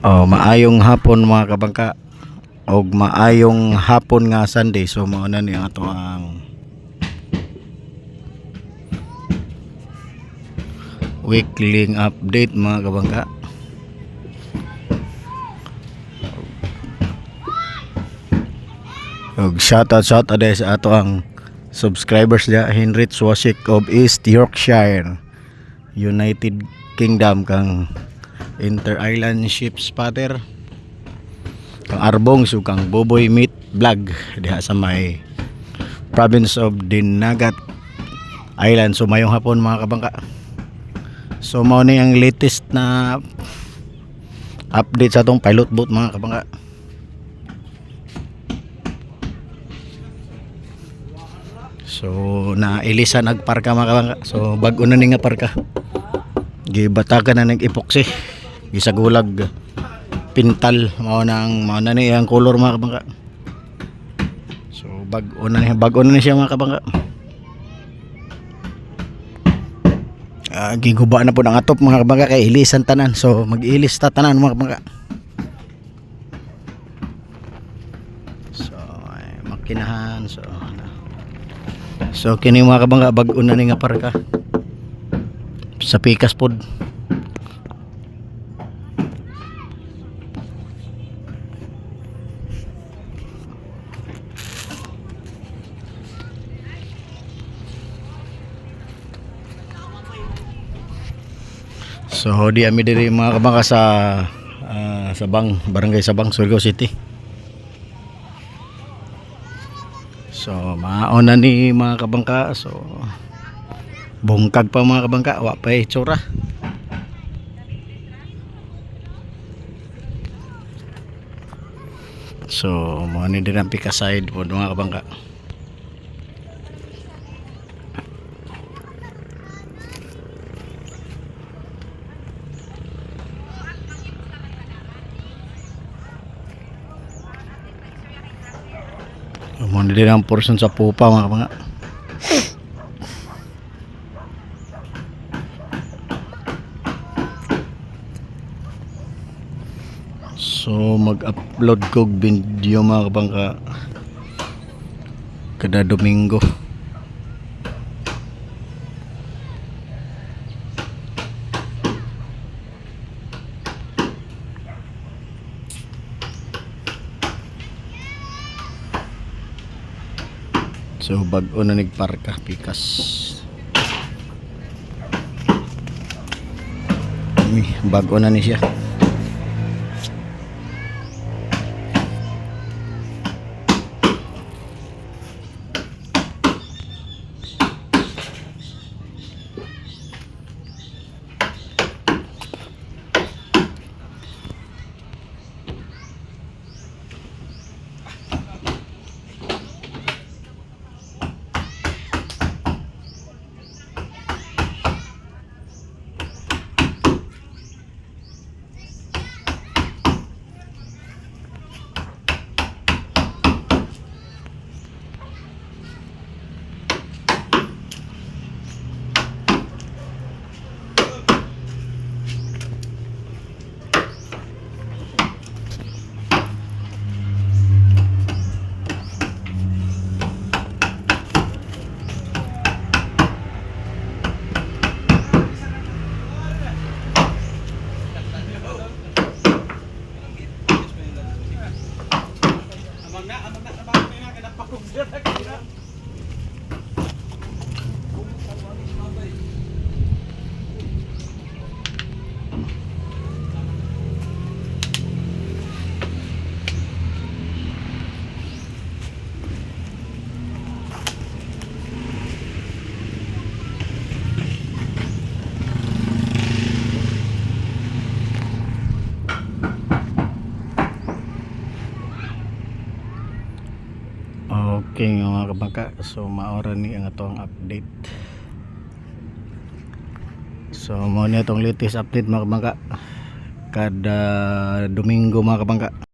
Maayong hapon mga kabangka og maayong hapon nga Sunday. So mao na ni ato ang weekly update mga kabangka. Og shout out sa ato ang subscribers dia Henrich Wasik of East Yorkshire, United Kingdom, kang Inter-Island Ship Spotter, kang Arbong, so kang Boboy Meat Vlog diha sa may province of Dinagat Island. So mayong hapon mga kabangka. So mao ni ang latest na update sa atong pilot boat mga kabangka. So nailisan ag parka mga kabangka. So bag-o na ni nga parka, gibatagan na ng epoxy, gisagulag pintal, mao na ni ang color mga kabangka. So bag-o na ni siya mga kabangka. Giguba na po ng atop mga kabangka kay ilisan tanan. So mag-ilis ta tanan mga kabangka. So ay makinahan. So kini mga kabangka, bag-o na ni nga parka sa pikas pod. So di ami diri mga kabangka sa Sabang, Barangay Sabang, Surigao City. So mauna ni mga kabangka. So bungkag pa mga kabangka, wa pa itsura. So mo ni din ang pika side po mga kabangka. Mo ni din ang portion sa pupa mga kabangka. So mag-upload ko video mga kabangka kada Domingo. So bag-o na nagparka pikas. Bag-o na ni siya. Okay mga kabangka, so maora ni ang atong update. So mo ni atong latest update mga kabangka kada Domingo mga kabangka.